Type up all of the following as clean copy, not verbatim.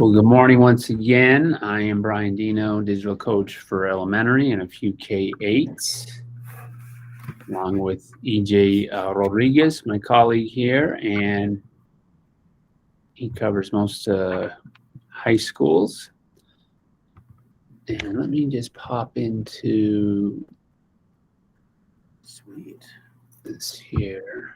Well, good morning once again. I am Brian Dino, digital coach for elementary and a few K-8s, along with EJ Rodriguez, my colleague here, and he covers most high schools. And let me just pop into this here.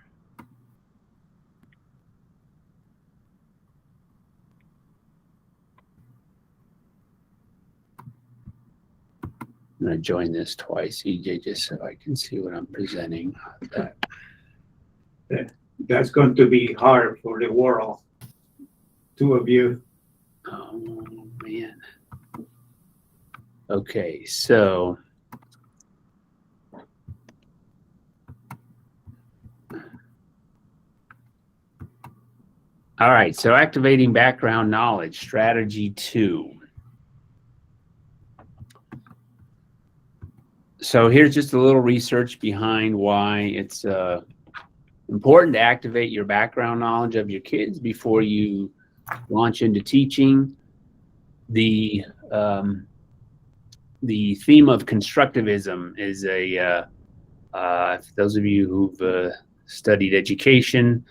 I'm going to join this twice, EJ, just so I can see what I'm presenting. That's going to be hard for the world. Two of you. Oh, man. Okay, so all right, so activating background knowledge, strategy 2. So here's just a little research behind why it's important to activate your background knowledge of your kids before you launch into teaching. The theme of constructivism is for those of you who've studied education,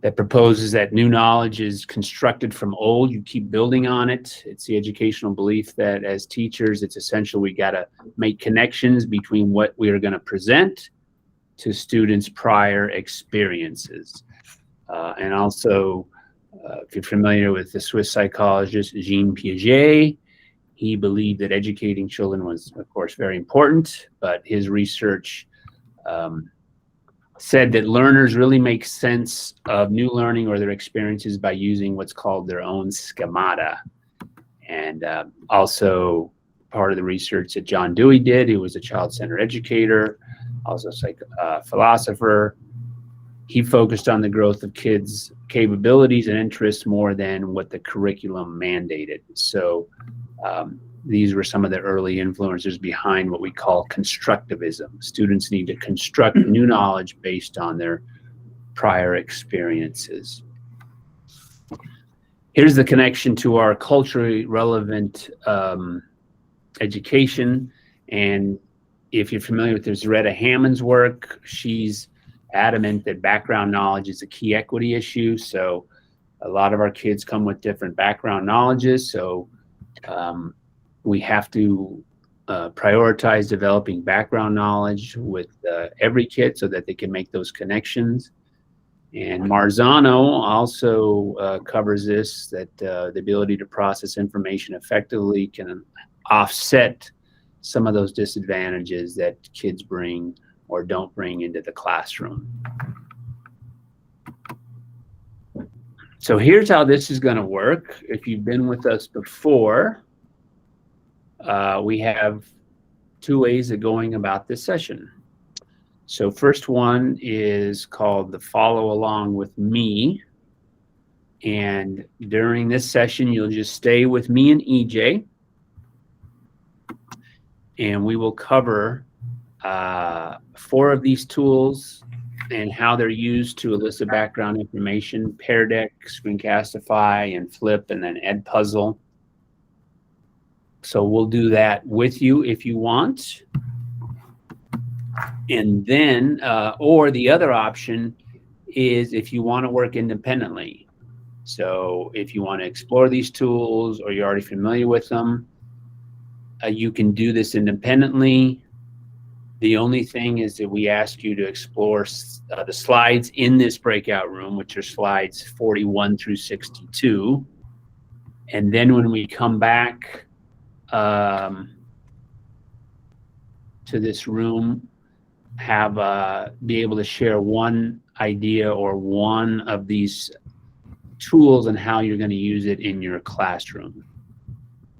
that proposes that new knowledge is constructed from old. You keep building on it. It's the educational belief that as teachers, it's essential we got to make connections between what we are going to present to students' prior experiences. And also, if you're familiar with the Swiss psychologist Jean Piaget, he believed that educating children was, of course, very important, but his research said that learners really make sense of new learning or their experiences by using what's called their own schemata. And also part of the research that John Dewey did, who was a child-centered educator, also a philosopher, he focused on the growth of kids' capabilities and interests more than what the curriculum mandated. So these were some of the early influences behind what we call constructivism. Students need to construct new knowledge based on their prior experiences. Here's the connection to our culturally relevant education. And if you're familiar with Zaretta Hammond's work, she's adamant that background knowledge is a key equity issue. So a lot of our kids come with different background knowledges. So we have to prioritize developing background knowledge with every kid so that they can make those connections. And Marzano also covers this, that the ability to process information effectively can offset some of those disadvantages that kids bring or don't bring into the classroom. So here's how this is going to work. If you've been with us before, we have 2 ways of going about this session. So first one is called the follow along with me. And during this session, you'll just stay with me and EJ. And we will cover 4 of these tools and how they're used to elicit background information: Pear Deck, Screencastify, and Flip, and then Edpuzzle. So we'll do that with you if you want. And then, or the other option is if you want to work independently. So if you want to explore these tools or you're already familiar with them, you can do this independently. The only thing is that we ask you to explore the slides in this breakout room, which are slides 41 through 62. And then when we come back to this room, be able to share one idea or one of these tools and how you're going to use it in your classroom.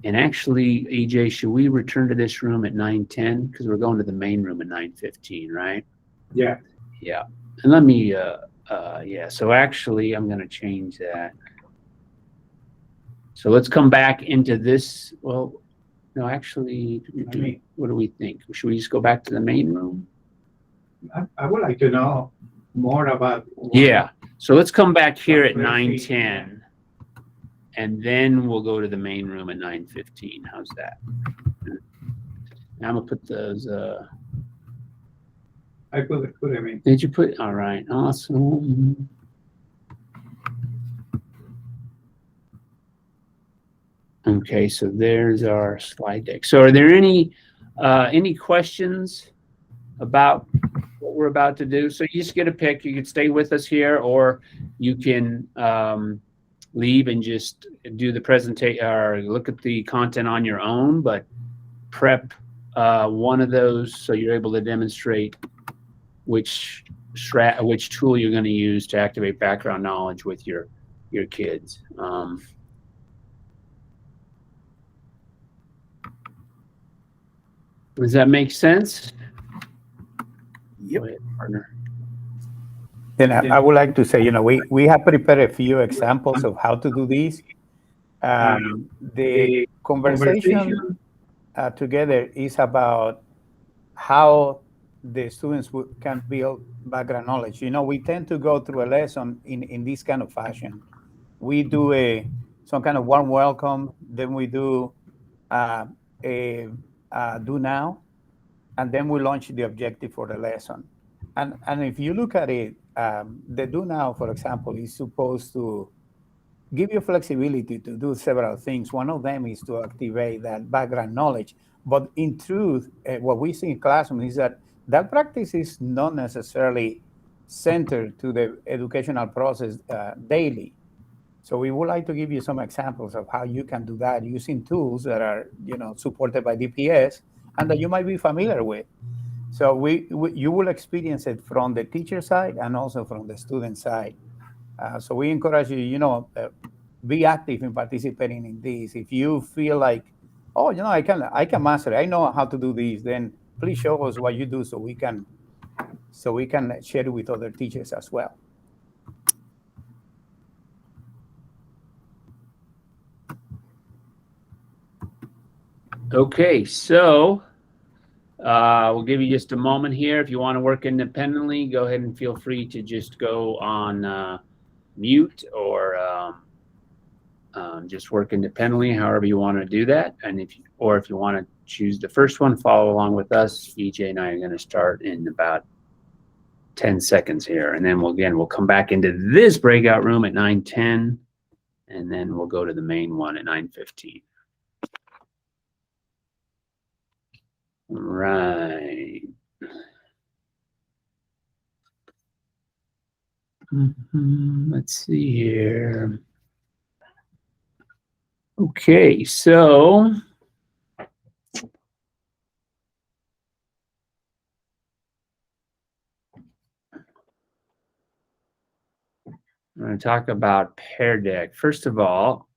And actually, EJ, should we return to this room at 9:10? Because we're going to the main room at 9:15, right? Yeah. Yeah. And let me, yeah. So actually, I'm going to change that. So let's come back into this. Well, no, actually, what do we think? Should we just go back to the main room? I would like to know more about. Yeah. So let's come back here at 9:10. and then we'll go to the main room at 9:15. How's that? Now I'm gonna put those. I put them in. Did you put? All right, awesome. Okay, so there's our slide deck. So, are there any questions about what we're about to do? So you just get a pick. You can stay with us here, or you can leave and just do the presentation or look at the content on your own. But prep one of those so you're able to demonstrate which tool you're going to use to activate background knowledge with your kids. Does that make sense? Yep. Go ahead, partner. Then I would like to say, we have prepared a few examples of how to do this. The conversation together is about how the students can build background knowledge. We tend to go through a lesson in this kind of fashion. We do some kind of warm welcome, then we do do now, and then we launch the objective for the lesson. And if you look at it, the do now, for example, is supposed to give you flexibility to do several things. One of them is to activate that background knowledge. But in truth, what we see in classroom is that practice is not necessarily centered to the educational process daily. So we would like to give you some examples of how you can do that using tools that are, supported by DPS and that you might be familiar with. So you will experience it from the teacher side and also from the student side. So we encourage you, be active in participating in this. If you feel like, oh, I can master it, I know how to do this, then please show us what you do so we can share it with other teachers as well. Okay, so we'll give you just a moment here. If you want to work independently, go ahead and feel free to just go on mute or just work independently, however you want to do that. And if you want to choose the first one, follow along with us. EJ and I are going to start in about 10 seconds here. And then we'll come back into this breakout room at 9:10, and then we'll go to the main one at 9:15. Right. Let's see here. Okay, so I'm going to talk about Pear Deck. First of all,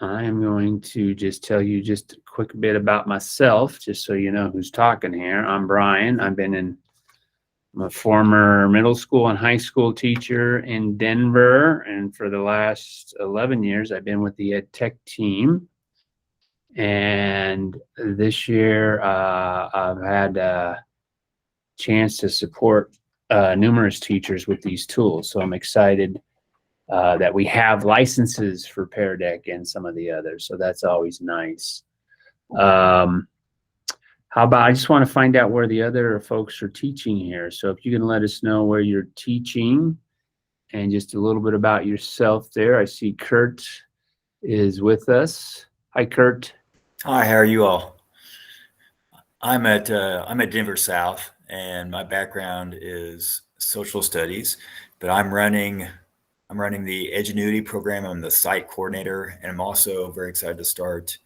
I am going to just tell you just a quick bit about myself, just so you know who's talking here. I'm Brian. I'm a former middle school and high school teacher in Denver, and for the last 11 years, I've been with the Ed Tech team. And this year, I've had a chance to support numerous teachers with these tools. So I'm excited that we have licenses for Pear Deck and some of the others. So that's always nice. How about, I just want to find out where the other folks are teaching here. So if you can let us know where you're teaching and just a little bit about yourself there. I see Kurt is with us. Hi, Kurt. Hi, how are you all? I'm at Denver South, and my background is social studies, but I'm running the Edgenuity program. I'm the site coordinator, and I'm also very excited to start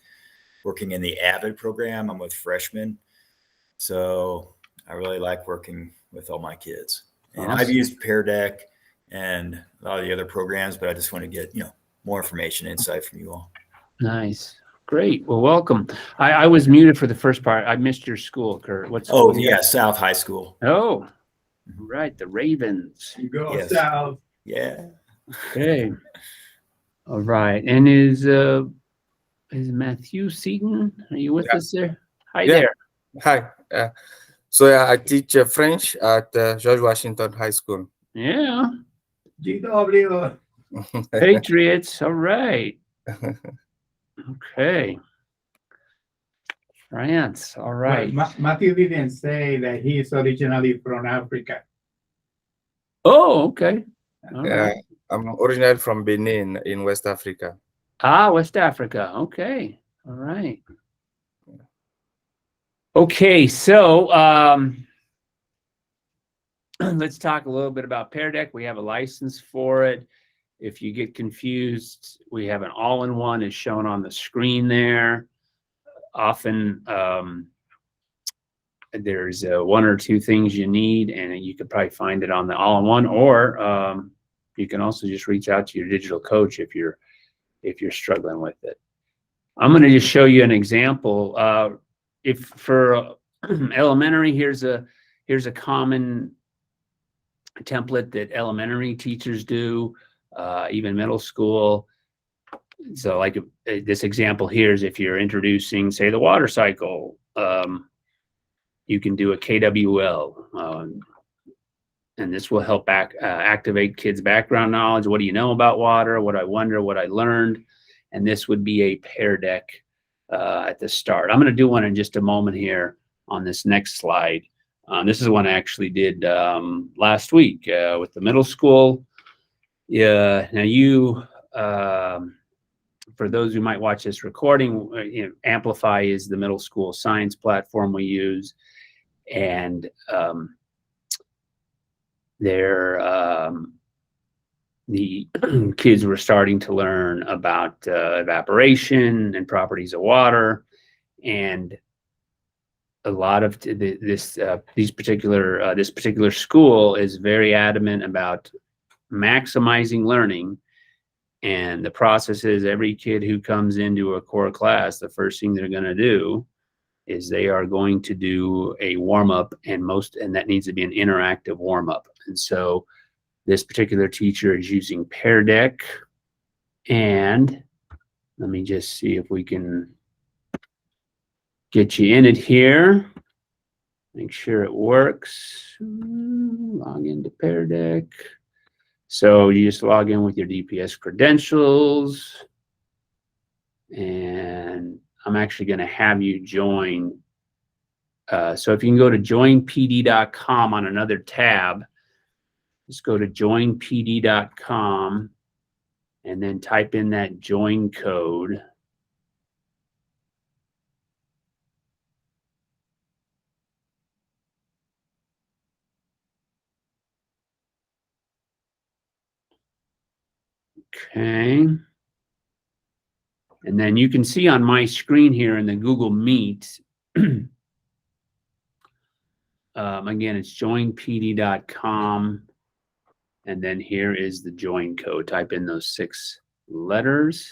working in the AVID program. I'm with freshmen, so I really like working with all my kids. And Awesome. I've used Pear Deck and a lot of the other programs, but I just want to get more information, insight from you all. Nice. Great. Well, welcome. I was muted for the first part. I missed your school, Kurt. What school? Oh, yeah, South High School. Oh, right. The Ravens. You go Yes. south. Yeah. Okay. All right. And is Matthew Seaton? Are you with us there? Hi there. Hi. I teach French at George Washington High School. Yeah. GW. Patriots. All right. Okay. France. All right. Matthew didn't say that he is originally from Africa. Oh, okay. All Yeah, right. I'm originally from Benin in West Africa. Ah, West Africa. Okay. All right. Okay, so let's talk a little bit about Pear Deck. We have a license for it. If you get confused, we have an all-in-one is shown on the screen there. Often there's one or two things you need, and you could probably find it on the all-in-one, or you can also just reach out to your digital coach if you're struggling with it. I'm going to just show you an example. If for elementary, here's a common template that elementary teachers do, even middle school. So like this example here is if you're introducing, say, the water cycle, you can do a KWL, and this will help activate kids' background knowledge. What do you know about water? What I wonder, what I learned. And this would be a Pear Deck at the start. I'm going to do one in just a moment here on this next slide. This is one I actually did last week with the middle school. Yeah. Now you, for those who might watch this recording, Amplify is the middle school science platform we use, and the kids were starting to learn about evaporation and properties of water, and a lot of this particular school is very adamant about maximizing learning. And the process is every kid who comes into a core class, the first thing they're going to do is they are going to do a warm-up, and that needs to be an interactive warm-up. And so this particular teacher is using Pear Deck, and let me just see if we can get you in it here. Make sure it works. Log into Pear Deck. So you just log in with your DPS credentials, and I'm actually going to have you join. So if you can go to joinpd.com on another tab, just go to joinpd.com and then type in that join code. Okay. And then you can see on my screen here in the Google Meet, again, it's joinpd.com. And then here is the join code. Type in those 6 letters.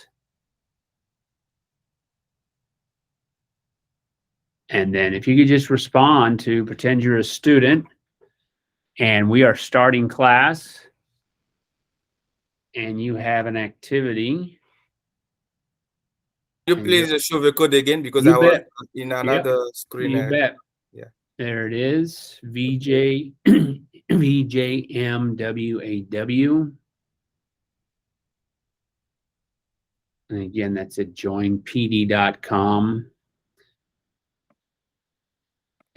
And then if you could just respond to pretend you're a student and we are starting class and you have an activity. You please show the code again, because You I was bet. in another screen. You bet. Yeah. There it is. VJ VJMWAW. And again, that's at joinpd.com.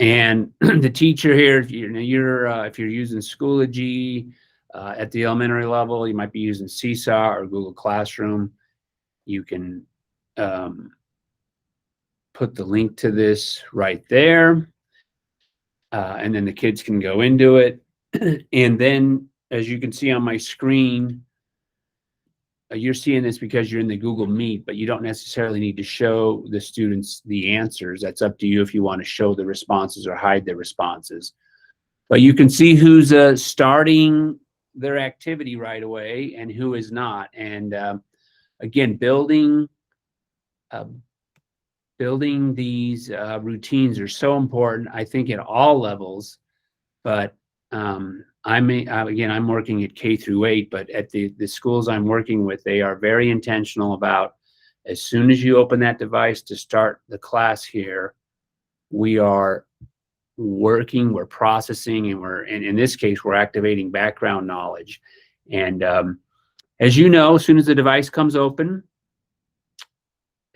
And the teacher here, if you're using Schoology at the elementary level, you might be using Seesaw or Google Classroom. You can put the link to this right there. And then the kids can go into it. And then, as you can see on my screen, you're seeing this because you're in the Google Meet, but you don't necessarily need to show the students the answers. That's up to you if you want to show the responses or hide the responses. But you can see who's starting their activity right away and who is not. And again, building these routines are so important, I think, at all levels. But I'm working at K through 8, but at the schools I'm working with, they are very intentional about, as soon as you open that device to start the class here, we are working, we're processing, and in this case, we're activating background knowledge. And as you know, as soon as the device comes open,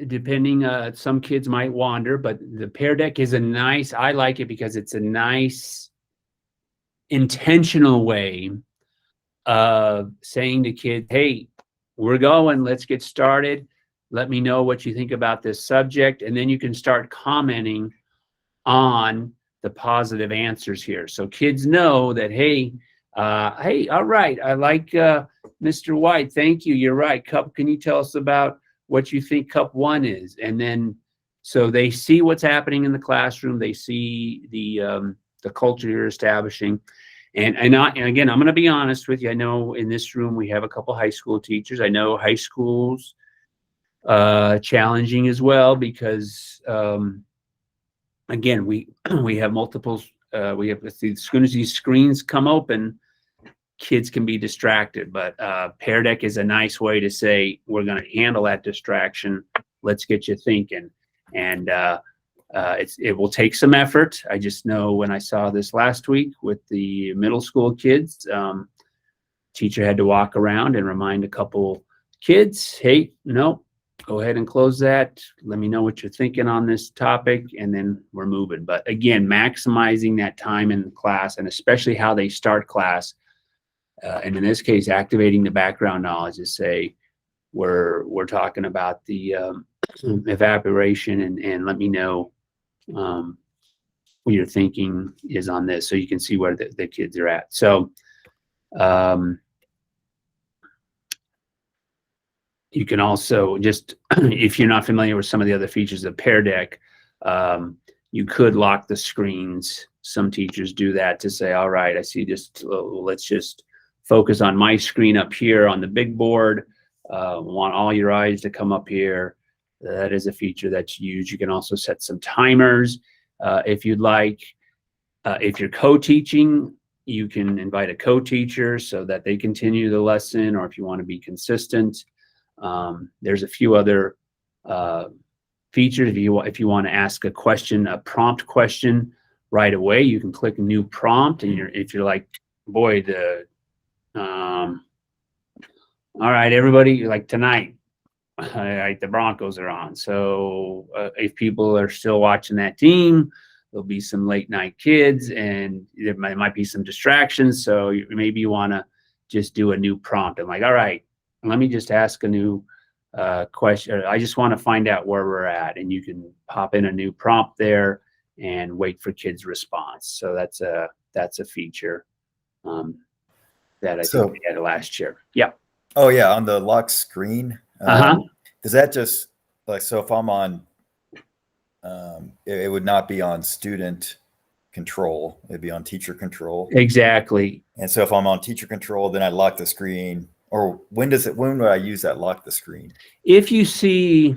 depending, some kids might wander, but the Pear Deck is a nice, I like it because it's a nice, intentional way of saying to kids, hey, we're going, let's get started. Let me know what you think about this subject. And then you can start commenting on the positive answers here. So kids know that, hey, all right, I like Mr. White. Thank you. You're right. Cup, can you tell us about what you think Cup 1 is? And then, so they see what's happening in the classroom. They see the culture you're establishing. And again, I'm going to be honest with you. I know in this room we have a couple high school teachers. I know high school's challenging as well because again, we have multiples. We have, as soon as these screens come open, kids can be distracted. But Pear Deck is a nice way to say we're going to handle that distraction. Let's get you thinking. And it will take some effort. I just know when I saw this last week with the middle school kids, teacher had to walk around and remind a couple kids, hey, no, go ahead and close that. Let me know what you're thinking on this topic, and then we're moving. But again, maximizing that time in class, and especially how they start class, and in this case, activating the background knowledge to say, we're talking about the evaporation, and let me know what your thinking is on this, so you can see where the kids are at. So you can also just, if you're not familiar with some of the other features of Pear Deck, you could lock the screens. Some teachers do that to say, all right, I see just, let's just focus on my screen up here on the big board. Want all your eyes to come up here. That is a feature that's used. You can also set some timers if you'd like. If you're co-teaching, you can invite a co-teacher so that they continue the lesson, or if you want to be consistent. There's a few other features. If you want to ask a question, a prompt question right away, you can click new prompt. And if you're like, boy, all right, everybody, like tonight, the Broncos are on. So if people are still watching that team, there'll be some late night kids, and there might be some distractions. So maybe you want to just do a new prompt. I'm like, all right, let me just ask a new question. I just want to find out where we're at, and you can pop in a new prompt there and wait for kids' response. So that's a feature that I think we had last year. Yeah. Oh yeah, on the lock screen. Does that just like, so if I'm on, it would not be on student control, it'd be on teacher control. Exactly. And so if I'm on teacher control, then I lock the screen. Or when would I use that lock the screen? If you see,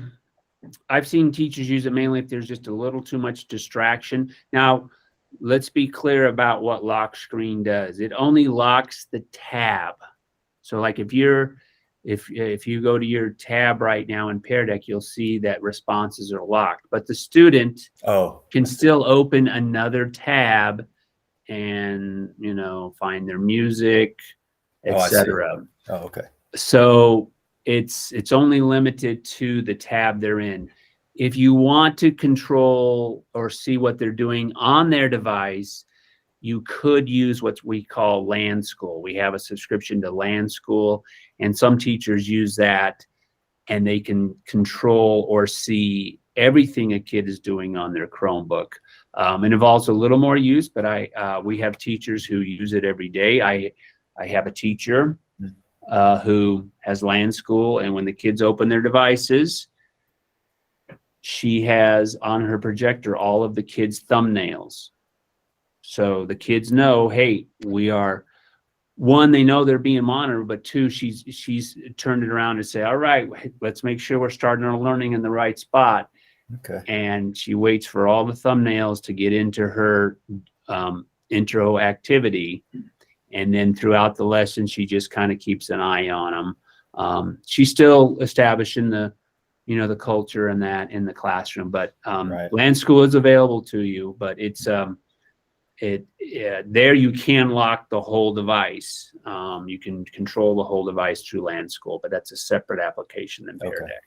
I've seen teachers use it mainly if there's just a little too much distraction. Now, let's be clear about what lock screen does. It only locks the tab. So like if you go to your tab right now in Pear Deck, you'll see that responses are locked, but the student can still open another tab and, find their music, etc. Oh, okay. So it's only limited to the tab they're in. If you want to control or see what they're doing on their device, you could use what we call Land School. We have a subscription to Land School, and some teachers use that, and they can control or see everything a kid is doing on their Chromebook. It involves a little more use, but we have teachers who use it every day. I have a teacher who has Land School, and when the kids open their devices, she has on her projector all of the kids' thumbnails. So the kids know, hey, we are, one, they know they're being monitored, but two, she's turned it around and say, all right, let's make sure we're starting our learning in the right spot. Okay. And she waits for all the thumbnails to get into her intro activity. And then throughout the lesson, she just kind of keeps an eye on them. She's still establishing the culture and that in the classroom, but right. Land School is available to you, but it's there you can lock the whole device. You can control the whole device through Land School, but that's a separate application than Pear Deck.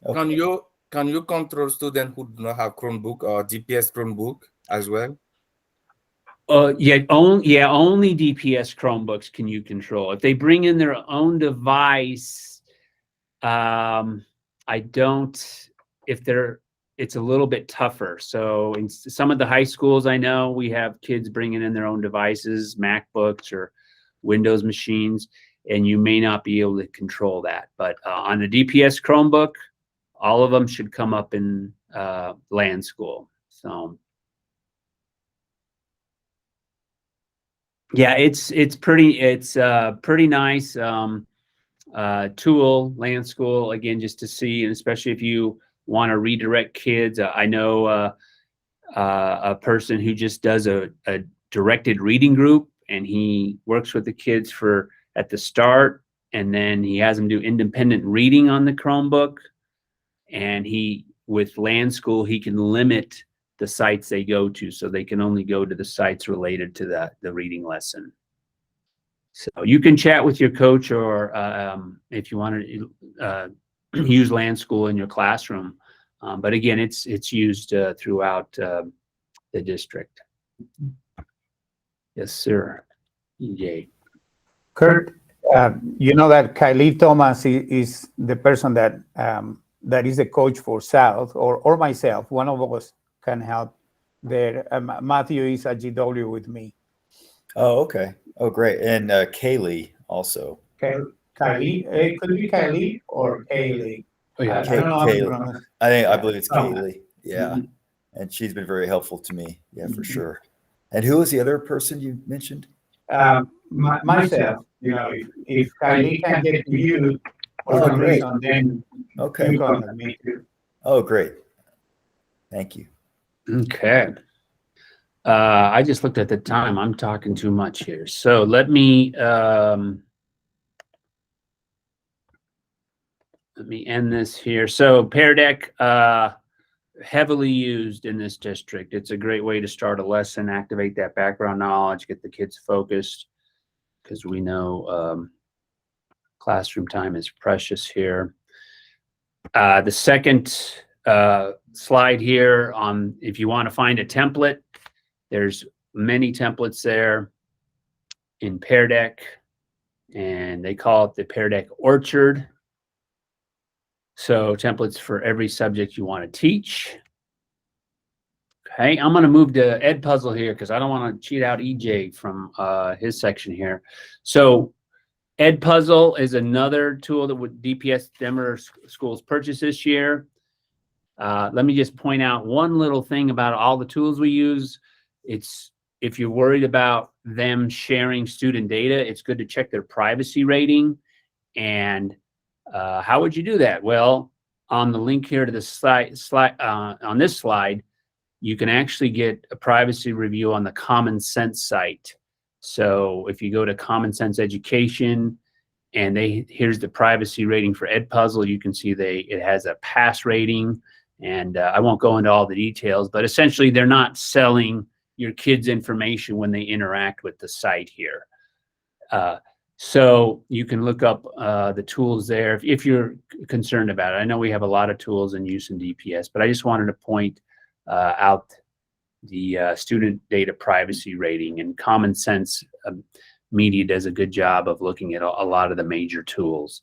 Okay. Can you control students who do not have Chromebook or GPS Chromebook as well? Only DPS Chromebooks can you control. If they bring in their own device, I don't. It's a little bit tougher. So in some of the high schools, I know we have kids bringing in their own devices, MacBooks or Windows machines, and you may not be able to control that. But on the DPS Chromebook, all of them should come up in Land School. So yeah, it's pretty nice tool, Land School, again, just to see, and especially if you want to redirect kids. I know a person who just does a directed reading group, and he works with the kids at the start, and then he has them do independent reading on the Chromebook. And with Land School, he can limit the sites they go to, so they can only go to the sites related to the reading lesson. So you can chat with your coach, or if you want to use Land School in your classroom. But again, it's used throughout the district. Yes, sir. EJ. Kurt, you know that Kyle Thomas is the person that is the coach for South, or myself. One of us can help there. Matthew is at GW with me. Oh, okay. Oh, great. And Kaylee also. Okay. Kylie, it could be Kylie or Kaylee. Oh, yeah. I don't know how to pronounce it. I believe it's Kaylee. Yeah. And she's been very helpful to me. Yeah, for sure. And who was the other person you mentioned? Myself. You know, if Kylie can get to you for some reason, then Okay. you contact me too. Oh, great. Thank you. Okay. I just looked at the time. I'm talking too much here. So let me end this here. So Pear Deck, heavily used in this district. It's a great way to start a lesson, activate that background knowledge, get the kids focused, because we know classroom time is precious here. The second slide here on, if you want to find a template, there's many templates there in Pear Deck, and they call it the Pear Deck Orchard. So templates for every subject you want to teach. Okay, I'm going to move to Edpuzzle here because I don't want to cheat out EJ from his section here. So Edpuzzle is another tool that DPS Denver schools purchased this year. Let me just point out one little thing about all the tools we use. If you're worried about them sharing student data, it's good to check their privacy rating. And how would you do that? Well, on the link here to the slide, on this slide, you can actually get a privacy review on the Common Sense site. So if you go to Common Sense Education, and here's the privacy rating for Edpuzzle, you can see it has a pass rating. And I won't go into all the details, but essentially they're not selling your kids' information when they interact with the site here. So you can look up the tools there if you're concerned about it. I know we have a lot of tools in use in DPS, but I just wanted to point out the student data privacy rating, and Common Sense Media does a good job of looking at a lot of the major tools.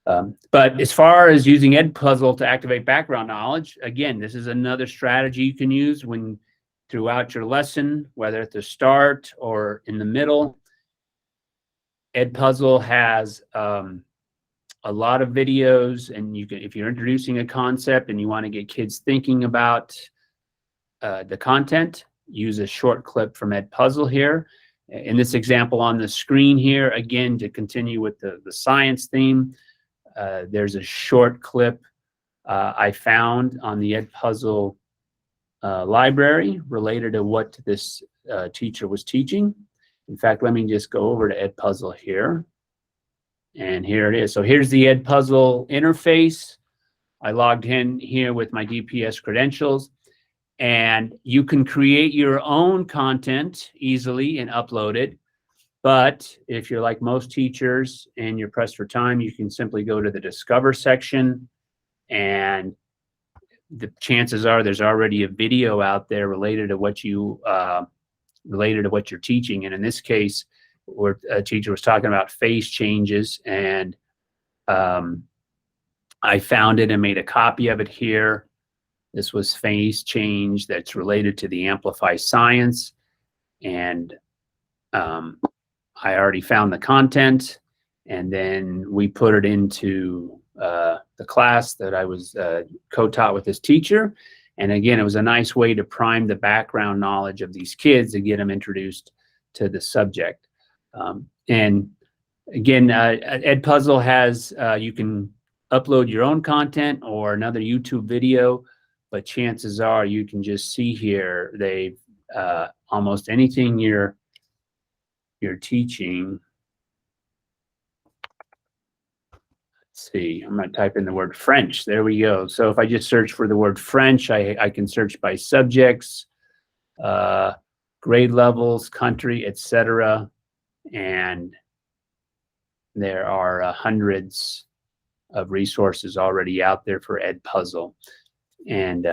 But as far as using Edpuzzle to activate background knowledge, again, this is another strategy you can use throughout your lesson, whether at the start or in the middle. Edpuzzle has a lot of videos, and if you're introducing a concept and you want to get kids thinking about the content, use a short clip from Edpuzzle here. In this example on the screen here, again, to continue with the science theme, there's a short clip I found on the Edpuzzle library related to what this teacher was teaching. In fact, let me just go over to Edpuzzle here. And here it is. So here's the Edpuzzle interface. I logged in here with my DPS credentials. and you can create your own content easily and upload it. But if you're like most teachers and you're pressed for time, you can simply go to the Discover section, and the chances are there's already a video out there related to what you're teaching. And in this case, where a teacher was talking about phase changes, and I found it and made a copy of it here. This was phase change that's related to the Amplify science, and I already found the content, and then we put it into the class that I was co-taught with this teacher. And again, it was a nice way to prime the background knowledge of these kids to get them introduced to the subject. And again, Edpuzzle has, you can upload your own content or another YouTube video, but chances are you can just see here, they've almost anything you're teaching. Let's see, I'm going to type in the word French. There we go. So if I just search for the word French, I can search by subjects, grade levels, country, etc. And there are hundreds of resources already out there for Edpuzzle. And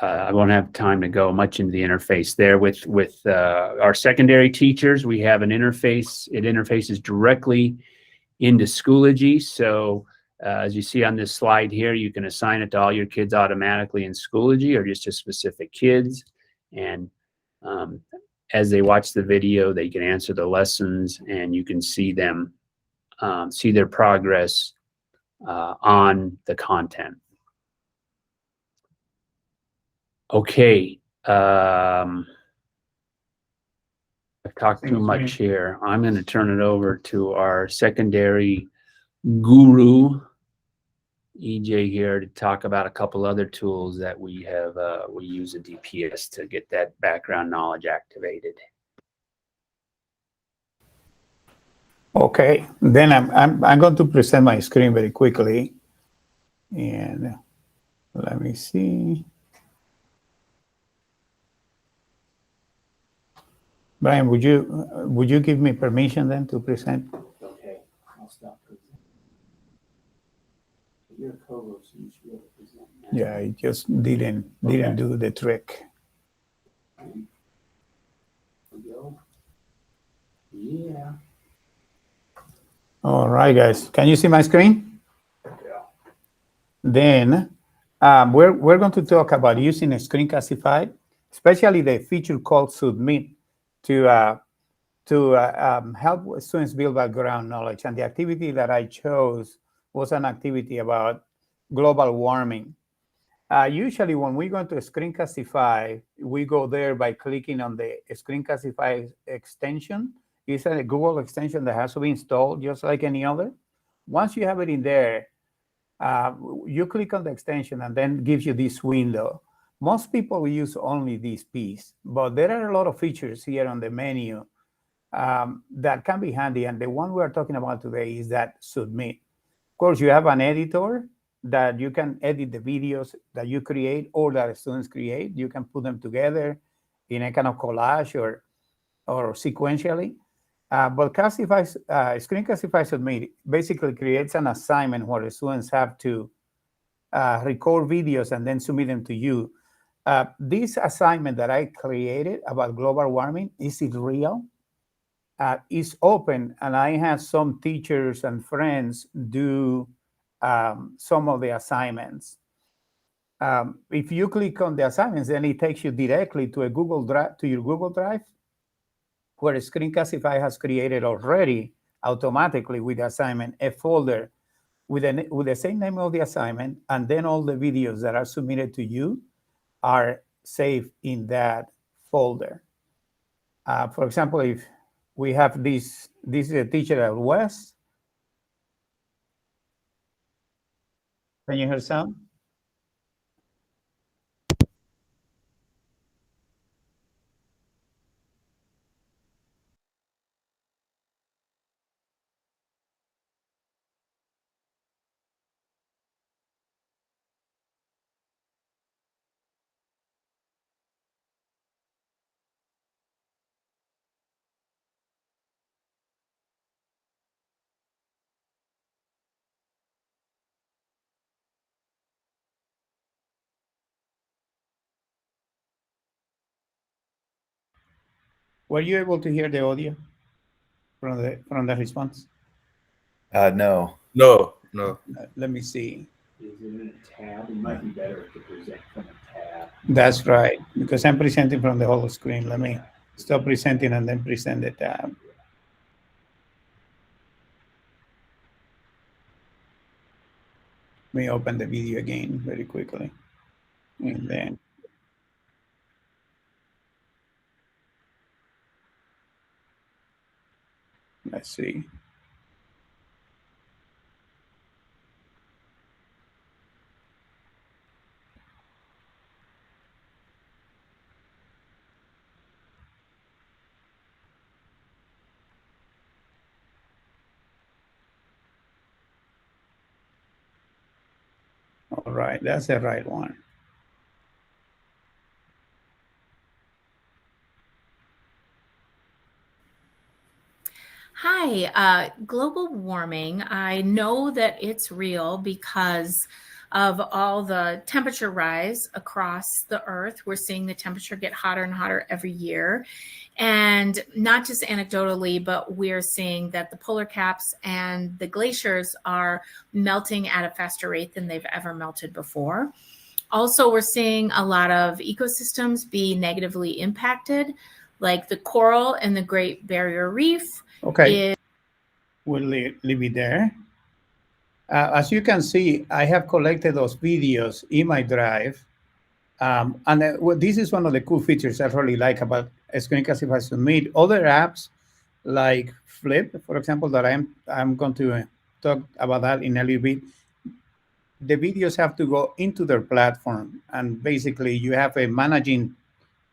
I won't have time to go much into the interface there. With our secondary teachers, we have an interface. It interfaces directly into Schoology. So as you see on this slide here, you can assign it to all your kids automatically in Schoology or just to specific kids. And as they watch the video, they can answer the lessons, and you can see them, see their progress on the content. Okay. I've talked too much here. I'm going to turn it over to our secondary guru, EJ, here, to talk about a couple other tools that we have. We use a DPS to get that background knowledge activated. Okay, then I'm going to present my screen very quickly, and let me see. Brian, would you give me permission then to present? Okay, I'll stop presenting. Your co-host, you should be able to present. Yeah, it just didn't do the trick. Yeah. All right, guys, can you see my screen? Yeah. Then we're going to talk about using a Screencastify, especially the feature called Submit, to help students build background knowledge. And the activity that I chose was an activity about global warming. Usually when we go to Screencastify, we go there by clicking on the Screencastify extension. It's a Google extension that has to be installed just like any other. Once you have it in there, you click on the extension and then it gives you this window. Most people will use only this piece, but there are a lot of features here on the menu that can be handy. And the one we are talking about today is that Submit. Of course, you have an editor that you can edit the videos that you create or that students create. You can put them together in a kind of collage or sequentially. But Screencastify Submit basically creates an assignment where the students have to record videos and then submit them to you. This assignment that I created about global warming, is it real? Is open, and I have some teachers and friends do some of the assignments. If you click on the assignments, then it takes you directly to a Google Drive, to your Google Drive, where Screencastify has created already automatically with the assignment a folder with the same name of the assignment, and then all the videos that are submitted to you are saved in that folder. For example, if we have this is a teacher at West. Can you hear sound? Were you able to hear the audio from the response? No. No. Let me see. Is it in a tab? It might be better to present from a tab. That's right, because I'm presenting from the whole screen. Let me stop presenting and then present the tab. Let me open the video again very quickly. And then let's see. All right, that's the right one. Hi, global warming. I know that it's real because of all the temperature rise across the earth. We're seeing the temperature get hotter and hotter every year. And not just anecdotally, but we're seeing that the polar caps and the glaciers are melting at a faster rate than they've ever melted before. Also, we're seeing a lot of ecosystems be negatively impacted, like the coral and the Great Barrier Reef. Okay, we'll leave it there. As you can see, I have collected those videos in my drive. Well, this is one of the cool features I really like about Screencastify Submit. Other apps like Flip, for example, that I'm going to talk about that in a little bit. The videos have to go into their platform, and basically you have a managing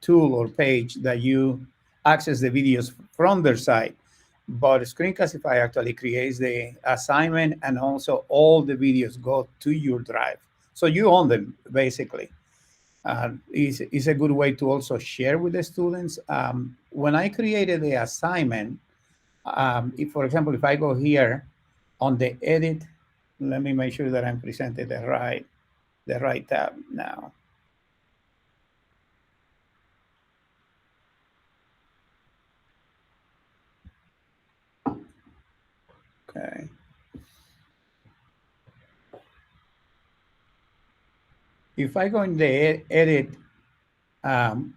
tool or page that you access the videos from their site. But Screencastify actually creates the assignment, and also all the videos go to your drive. So you own them, basically. It's a good way to also share with the students. When I created the assignment, if, for example, if I go here on the edit, let me make sure that I'm presented the right tab now. Okay. If I go in the edit, in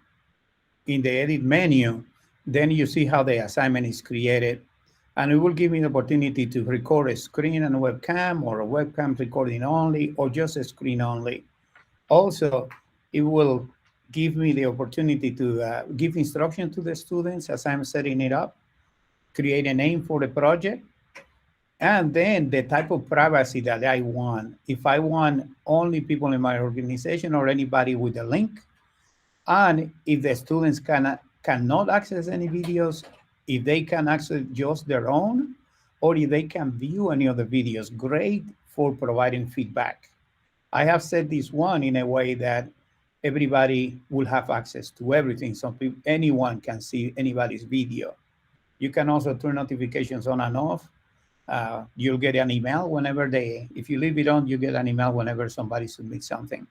the edit menu, then you see how the assignment is created. And it will give me the opportunity to record a screen and webcam, or a webcam recording only, or just a screen only. Also, it will give me the opportunity to give instruction to the students as I'm setting it up, create a name for the project, and then the type of privacy that I want. If I want only people in my organization or anybody with a link, and if the students cannot access any videos, if they can access just their own, or if they can view any of the videos, great for providing feedback. I have set this one in a way that everybody will have access to everything. So anyone can see anybody's video. You can also turn notifications on and off. You'll get an email whenever if you leave it on, you get an email whenever somebody submits something.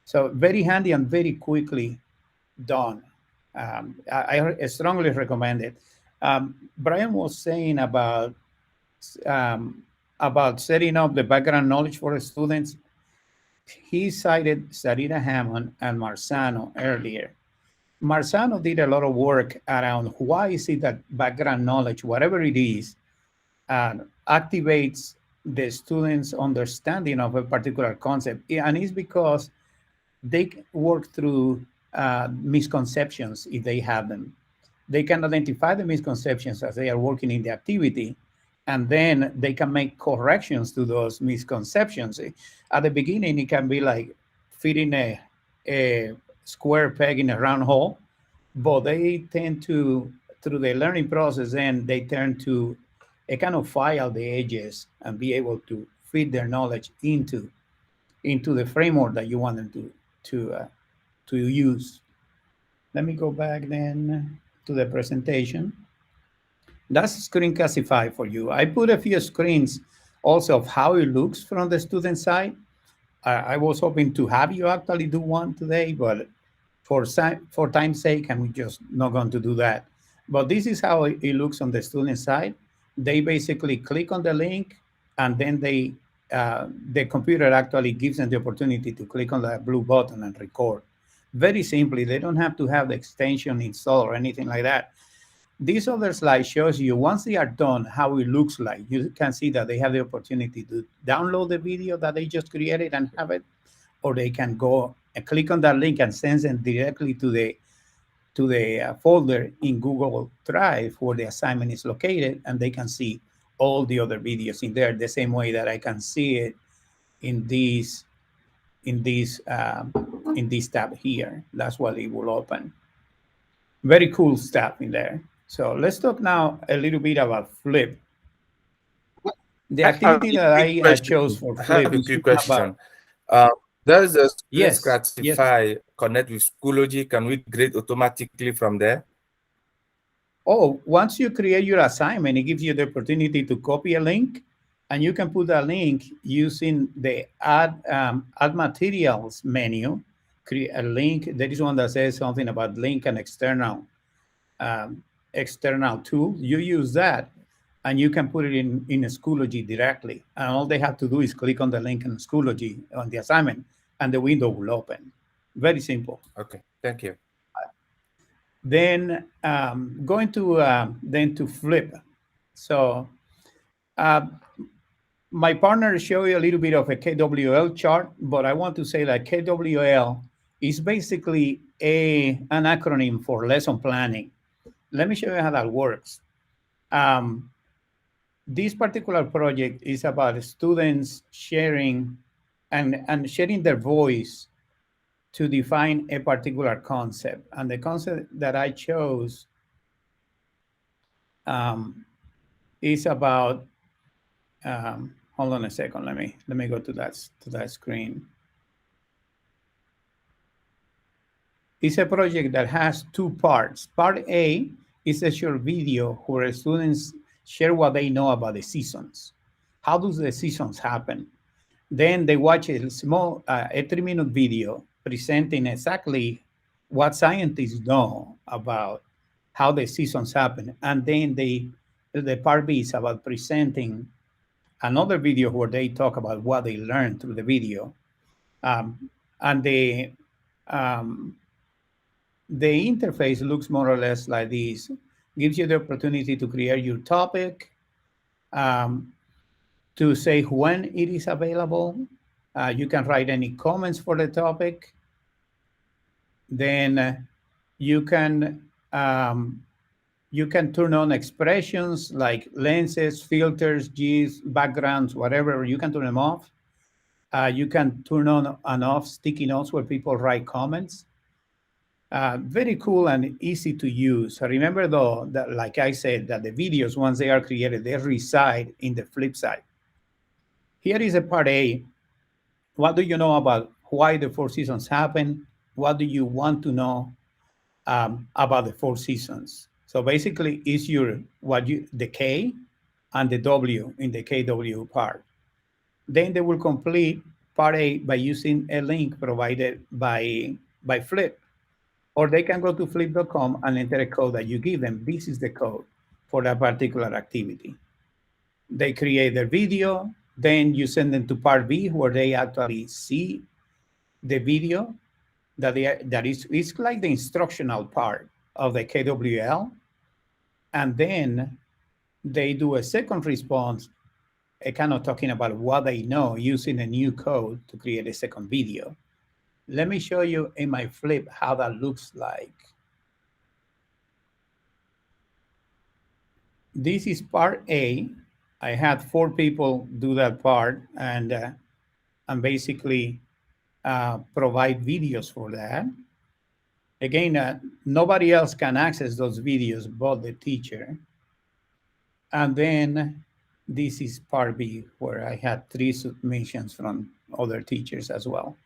So very handy and very quickly done. I strongly recommend it. Brian was saying about setting up the background knowledge for the students. He cited Sarita Hammond and Marzano earlier. Marzano did a lot of work around why is it that background knowledge, whatever it is, activates the students' understanding of a particular concept. And it's because they work through misconceptions if they have them. They can identify the misconceptions as they are working in the activity, and then they can make corrections to those misconceptions. At the beginning, it can be like fitting a square peg in a round hole, but they tend to, through the learning process, then they turn to a kind of file the edges and be able to fit their knowledge into the framework that you want them to use. Let me go back then to the presentation. That's Screencastify for you. I put a few screens also of how it looks from the student side. I was hoping to have you actually do one today, but for time's sake, I'm just not going to do that. But this is how it looks on the student side. They basically click on the link, and then the computer actually gives them the opportunity to click on the blue button and record. Very simply, they don't have to have the extension installed or anything like that. This other slide shows you, once they are done, how it looks like. You can see that they have the opportunity to download the video that they just created and have it, or they can go and click on that link and send them directly to the folder in Google Drive where the assignment is located, and they can see all the other videos in there the same way that I can see it in this tab here. That's what it will open. Very cool stuff in there. So let's talk now a little bit about Flip. The activity that I chose for Flip. I have a quick question. Does the Screencastify connect with Schoology? Can we grade automatically from there? Oh, once you create your assignment, it gives you the opportunity to copy a link, and you can put that link using the add materials menu. Create a link. There is one that says something about link and external tool. You use that, and you can put it in Schoology directly. And all they have to do is click on the link in Schoology on the assignment, and the window will open. Very simple. Okay, thank you. Then going to Flip. So my partner showed you a little bit of a Kwl chart, but I want to say that Kwl is basically an acronym for lesson planning. Let me show you how that works. This particular project is about students sharing and sharing their voice to define a particular concept. And the concept that I chose is about, hold on a second, let me go to that screen. It's a project that has two parts. Part A is a short video where students share what they know about the seasons. How do the seasons happen? Then they watch a small, a 3-minute video presenting exactly what scientists know about how the seasons happen. And then the part B is about presenting another video where they talk about what they learned through the video. And the interface looks more or less like this. Gives you the opportunity to create your topic, to say when it is available. You can write any comments for the topic. Then you can turn on expressions like lenses, filters, GIFs, backgrounds, whatever. You can turn them off. You can turn on and off sticky notes where people write comments. Very cool and easy to use. Remember though, that like I said, that the videos, once they are created, they reside in the Flip side. Here is a part A. What do you know about why the 4 seasons happen? What do you want to know about the 4 seasons? So basically, it's the K and the W in the KW part. Then they will complete part A by using a link provided by Flip. Or they can go to flip.com and enter a code that you give them. This is the code for that particular activity. They create their video. Then you send them to part B where they actually see the video that is like the instructional part of the KWL. And then they do a second response, kind of talking about what they know using a new code to create a second video. Let me show you in my Flip how that looks like. This is part A. I had 4 people do that part and basically provide videos for that. Again, nobody else can access those videos but the teacher. And then this is part B, where I had 3 submissions from other teachers as well.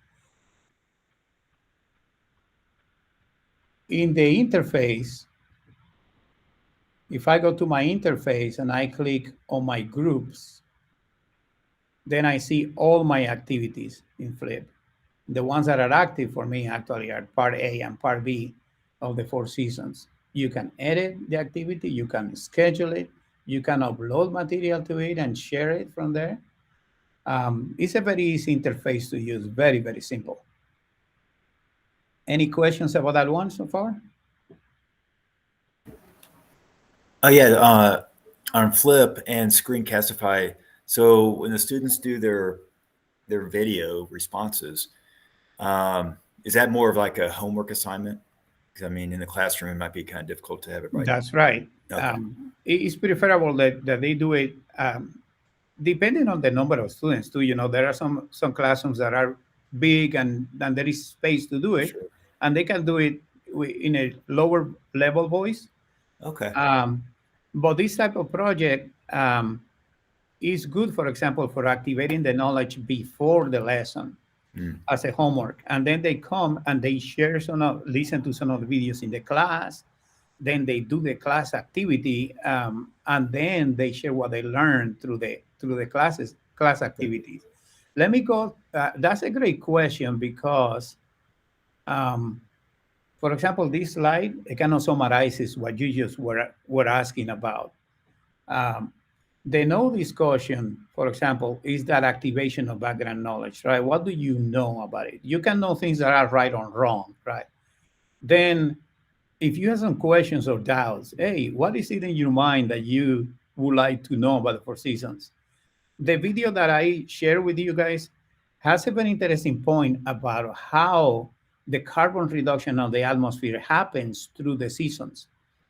In the interface, if I go to my interface and I click on my groups, then I see all my activities in Flip. The ones that are active for me actually are part A and part B of the 4 seasons. You can edit the activity, you can schedule it, you can upload material to it and share it from there. It's a very easy interface to use, very, very simple. Any questions about that one so far? Oh yeah, on Flip and Screencastify. So when the students do their video responses, is that more of like a homework assignment? Because I mean, in the classroom, it might be kind of difficult to have it right. That's right. Okay. It's preferable that they do it depending on the number of students too. You know, there are some classrooms that are big and there is space to do it, Sure. and they can do it in a lower level voice. Okay. But this type of project is good, for example, for activating the knowledge before the lesson as a homework. And then they come and they share listen to some of the videos in the class. Then they do the class activity, and then they share what they learned through the class activities. Let me go. That's a great question because, for example, this slide, it kind of summarizes what you just were asking about. The no discussion, for example, is that activation of background knowledge, right? What do you know about it? You can know things that are right or wrong, right? Then if you have some questions or doubts, hey, what is it in your mind that you would like to know about the Four Seasons? The video that I share with you guys has a very interesting point about how the carbon reduction of the atmosphere happens through the seasons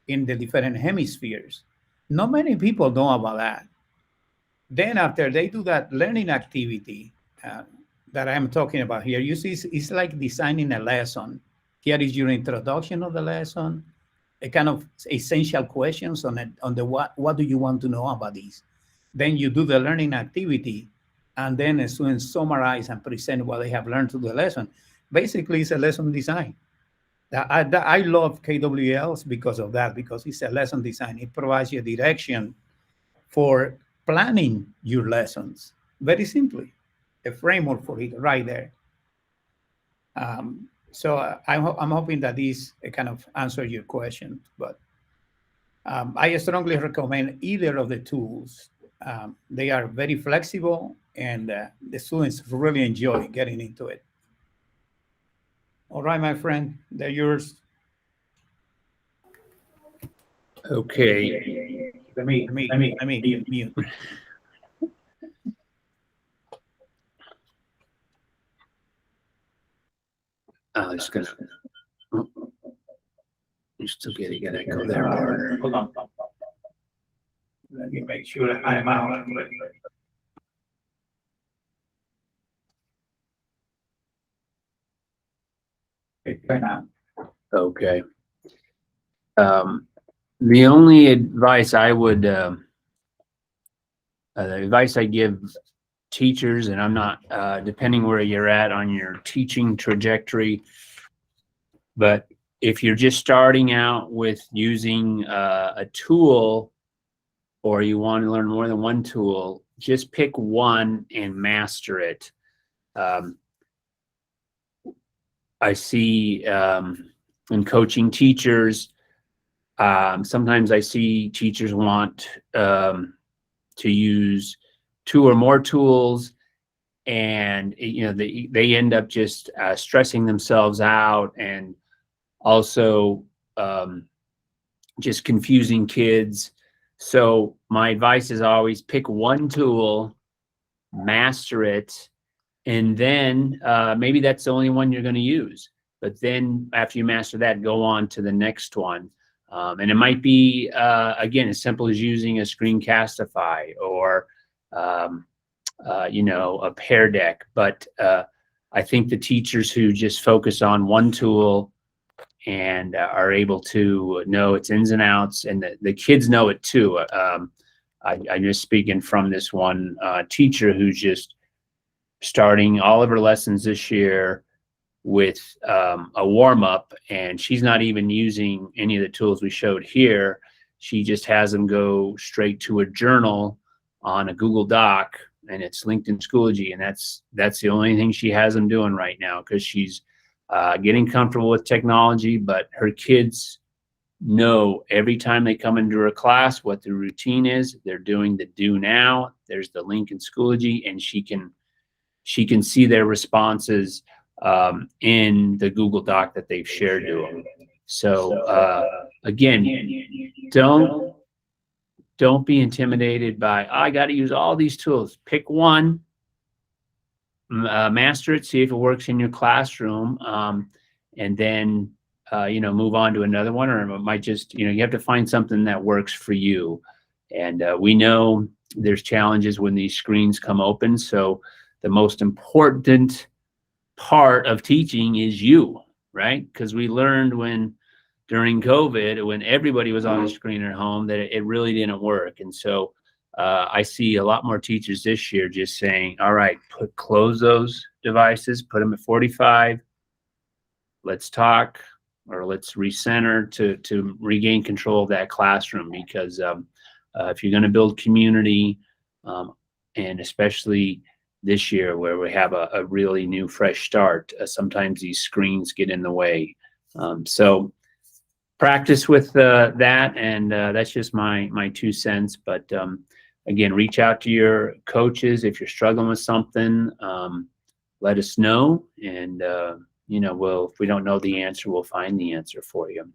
in the different hemispheres. Not many people know about that. Then after they do that learning activity that I'm talking about here, you see it's like designing a lesson. Here is your introduction of the lesson, a kind of essential questions on the what do you want to know about these? Then you do the learning activity, and then the students summarize and present what they have learned through the lesson. Basically, it's a lesson design. I love KWLs because of that, because it's a lesson design. It provides you a direction for planning your lessons, very simply, a framework for it right there. So I'm hoping that this kind of answer your question, but I strongly recommend either of the tools. They are very flexible, and the students really enjoy getting into it. All right, my friend, they're yours. Okay. Let me Mute. Just gonna. You're still getting it. Go there, partner. Hold on. Let me make sure that I'm out. Okay, right now. Okay. The only advice I would, the advice I give teachers, and I'm not, depending where you're at on your teaching trajectory, but if you're just starting out with using a tool, or you want to learn more than one tool, just pick one and master it. I see in coaching teachers, sometimes I see teachers want to use 2 or more tools, and they end up just stressing themselves out, and also just confusing kids. So my advice is always pick one tool, master it, and then maybe that's the only one you're going to use. But then after you master that, go on to the next one. And it might be, again, as simple as using a Screencastify or, a Pear Deck. But I think the teachers who just focus on one tool and are able to know its ins and outs, and the kids know it too. I'm just speaking from this one teacher who's just starting all of her lessons this year with a warm-up, and she's not even using any of the tools we showed here. She just has them go straight to a journal on a Google Doc, and it's linked in Schoology, and that's the only thing she has them doing right now, because she's getting comfortable with technology. But her kids know every time they come into a class what the routine is. They're doing the do now. There's the link in Schoology, and she can see their responses in the Google Doc that they've shared to them. So again, don't be intimidated by, I got to use all these tools. Pick one, master it, see if it works in your classroom, and then move on to another one. Or it might just, you have to find something that works for you. And we know there's challenges when these screens come open. So the most important part of teaching is you, right? Because we learned during COVID, when everybody was on a screen at home, that it really didn't work. And so I see a lot more teachers this year just saying, all right, close those devices, put them at 45, let's talk, or let's recenter to regain control of that classroom. Because if you're going to build community, and especially this year where we have a really new, fresh start, sometimes these screens get in the way. So practice with that, and that's just my 2 cents. But again, reach out to your coaches if you're struggling with something. Let us know, and if we don't know the answer, we'll find the answer for you.